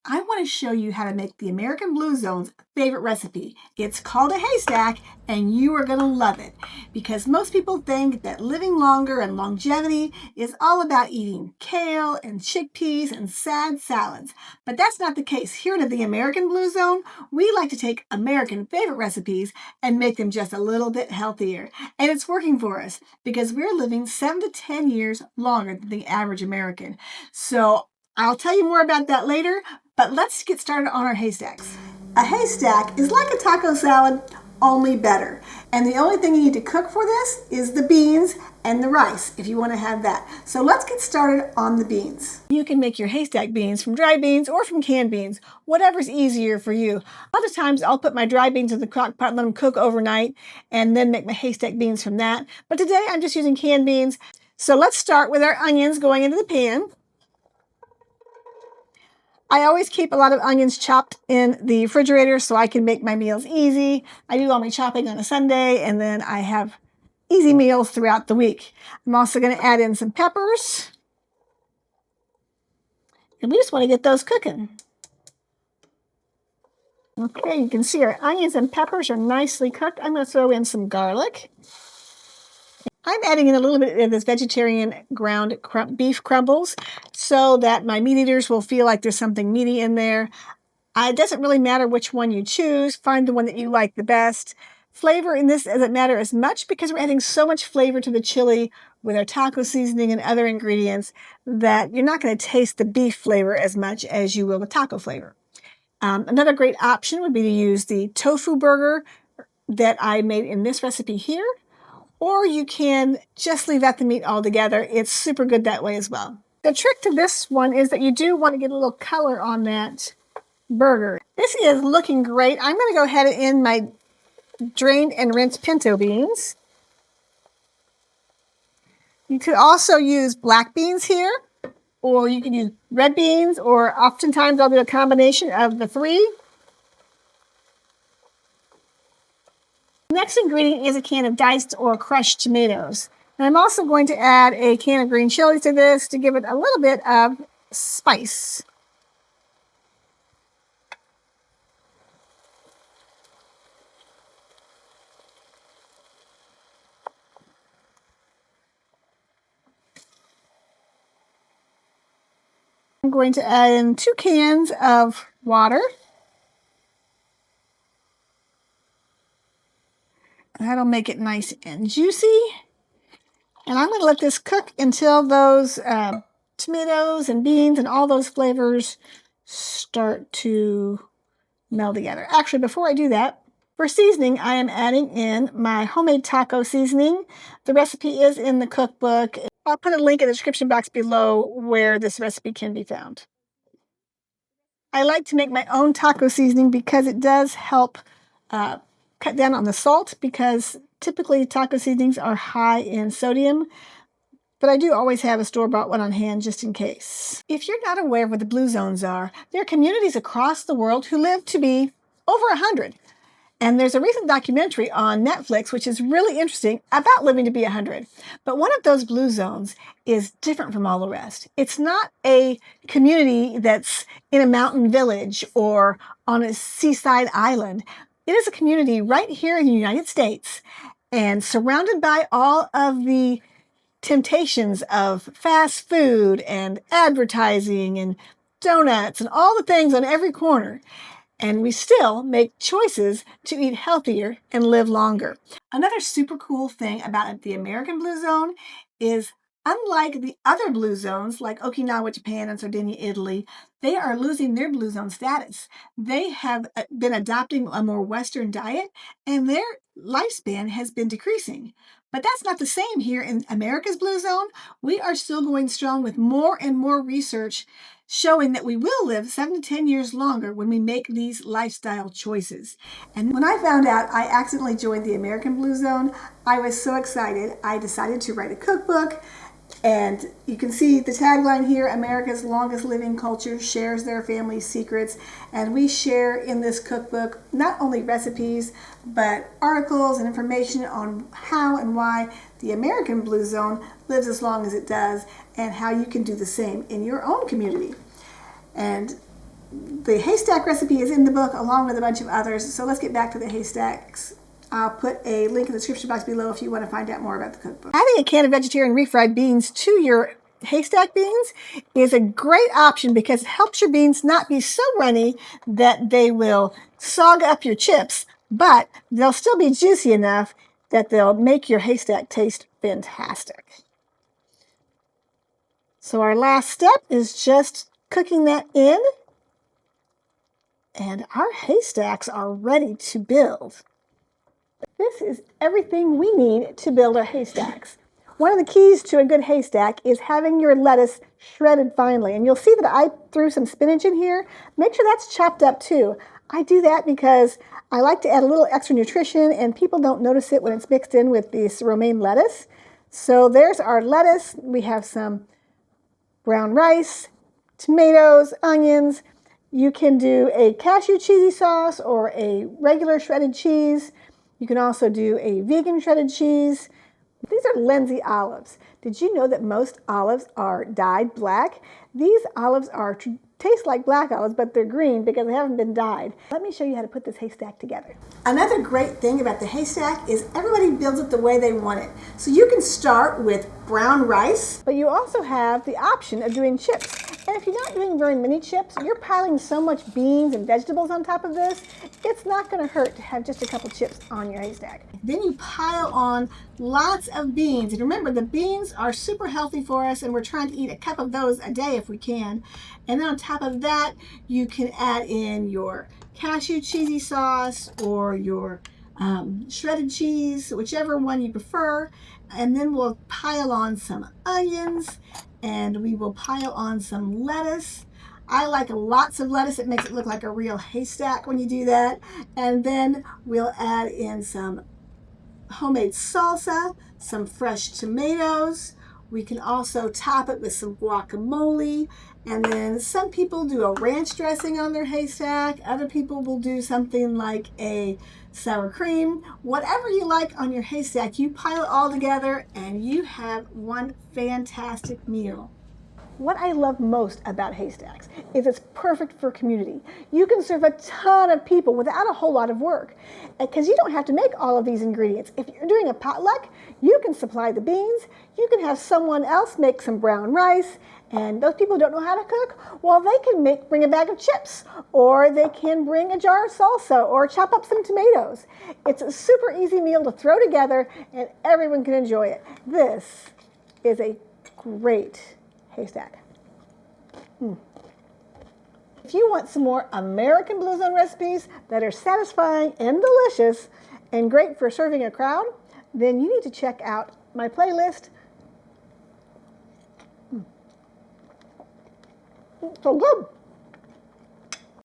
I want to show you how to make the American Blue Zone's favorite recipe. It's called a haystack, and you are going to love it because most people think that living longer and longevity is all about eating kale and chickpeas and sad salads. But that's not the case. Here in the American Blue Zone, we like to take American favorite recipes and make them just a little bit healthier. And it's working for us because we're living 7 to 10 years longer than the average American. So I'll tell you more about that later, but let's get started on our haystacks. A haystack is like a taco salad, only better. And the only thing you need to cook for this is the beans and the rice, if you want to have that. So let's get started on the beans. You can make your haystack beans from dry beans or from canned beans, whatever's easier for you. A lot of times I'll put my dry beans in the crock pot and let them cook overnight and then make my haystack beans from that. But today I'm just using canned beans. So let's start with our onions going into the pan. I always keep a lot of onions chopped in the refrigerator so I can make my meals easy. I do all my chopping on a Sunday, and then I have easy meals throughout the week. I'm also going to add in some peppers. And we just want to get those cooking. Okay, you can see our onions and peppers are nicely cooked. I'm going to throw in some garlic. I'm adding in a little bit of this vegetarian ground beef crumbles so that my meat eaters will feel like there's something meaty in there. It doesn't really matter which one you choose. Find the one that you like the best. Flavor in this doesn't matter as much because we're adding so much flavor to the chili with our taco seasoning and other ingredients that you're not going to taste the beef flavor as much as you will the taco flavor. Another great option would be to use the tofu burger that I made in this recipe here. Or you can just leave out the meat altogether. It's super good that way as well. The trick to this one is that you do want to get a little color on that burger. This is looking great. I'm going to go ahead and in my drained and rinsed pinto beans. You could also use black beans here, or you can use red beans, or oftentimes I'll do a combination of the three. Next ingredient is a can of diced or crushed tomatoes. And I'm also going to add a can of green chilies to this to give it a little bit of spice. I'm going to add in 2 cans of water. That'll make it nice and juicy. And I'm going to let this cook until those tomatoes and beans and all those flavors start to meld together. Actually, before I do that, for seasoning, I am adding in my homemade taco seasoning. The recipe is in the cookbook. I'll put a link in the description box below where this recipe can be found. I like to make my own taco seasoning because it does help cut down on the salt, because typically taco seasonings are high in sodium, but I do always have a store-bought one on hand just in case. If you're not aware of what the blue zones are, there are communities across the world who live to be over 100. And there's a recent documentary on Netflix which is really interesting about living to be 100. But one of those blue zones is different from all the rest. It's not a community that's in a mountain village or on a seaside island. It is a community right here in the United States and surrounded by all of the temptations of fast food and advertising and donuts and all the things on every corner. And we still make choices to eat healthier and live longer. Another super cool thing about the American Blue Zone is, unlike the other blue zones like Okinawa, Japan, and Sardinia, Italy, they are losing their blue zone status. They have been adopting a more Western diet, and their lifespan has been decreasing. But that's not the same here in America's blue zone. We are still going strong with more and more research showing that we will live 7 to 10 years longer when we make these lifestyle choices. And when I found out I accidentally joined the American Blue Zone, I was so excited. I decided to write a cookbook. And you can see the tagline here: America's longest living culture shares their family's secrets. And we share in this cookbook not only recipes, but articles and information on how and why the American Blue Zone lives as long as it does, and how you can do the same in your own community. And The haystack recipe is in the book along with a bunch of others. So let's get back to the haystacks. I'll put a link in the description box below if you want to find out more about the cookbook. Adding a can of vegetarian refried beans to your haystack beans is a great option because it helps your beans not be so runny that they will sog up your chips, but they'll still be juicy enough that they'll make your haystack taste fantastic. So our last step is just cooking that in, and our haystacks are ready to build. This is everything we need to build our haystacks. One of the keys to a good haystack is having your lettuce shredded finely. And you'll see that I threw some spinach in here. Make sure that's chopped up too. I do that because I like to add a little extra nutrition and people don't notice it when it's mixed in with this romaine lettuce. So there's our lettuce. We have some brown rice, tomatoes, onions. You can do a cashew cheesy sauce or a regular shredded cheese. You can also do a vegan shredded cheese. These are Lindsay olives. Did you know that most olives are dyed black? These olives taste like black olives, but they're green because they haven't been dyed. Let me show you how to put this haystack together. Another great thing about the haystack is everybody builds it the way they want it. So you can start with brown rice, but you also have the option of doing chips. And if you're not doing very many chips, you're piling so much beans and vegetables on top of this, it's not going to hurt to have just a couple chips on your haystack. Then you pile on lots of beans. And remember, the beans are super healthy for us, and we're trying to eat a cup of those a day if we can. And then on top of that, you can add in your cashew cheesy sauce or your shredded cheese, whichever one you prefer. And then we'll pile on some onions, and we will pile on some lettuce. I like lots of lettuce. It makes it look like a real haystack when you do that. And then we'll add in some homemade salsa, some fresh tomatoes. We can also top it with some guacamole. And then some people do a ranch dressing on their haystack. Other people will do something like a sour cream. Whatever you like on your haystack, you pile it all together and you have one fantastic meal. What I love most about haystacks is it's perfect for community. You can serve a ton of people without a whole lot of work because you don't have to make all of these ingredients. If you're doing a potluck, you can supply the beans, you can have someone else make some brown rice, and those people who don't know how to cook, well, they can bring a bag of chips, or they can bring a jar of salsa, or chop up some tomatoes. It's a super easy meal to throw together and everyone can enjoy it. This is a great haystack. If you want some more American Blue Zone recipes that are satisfying and delicious and great for serving a crowd, then you need to check out my playlist. So good.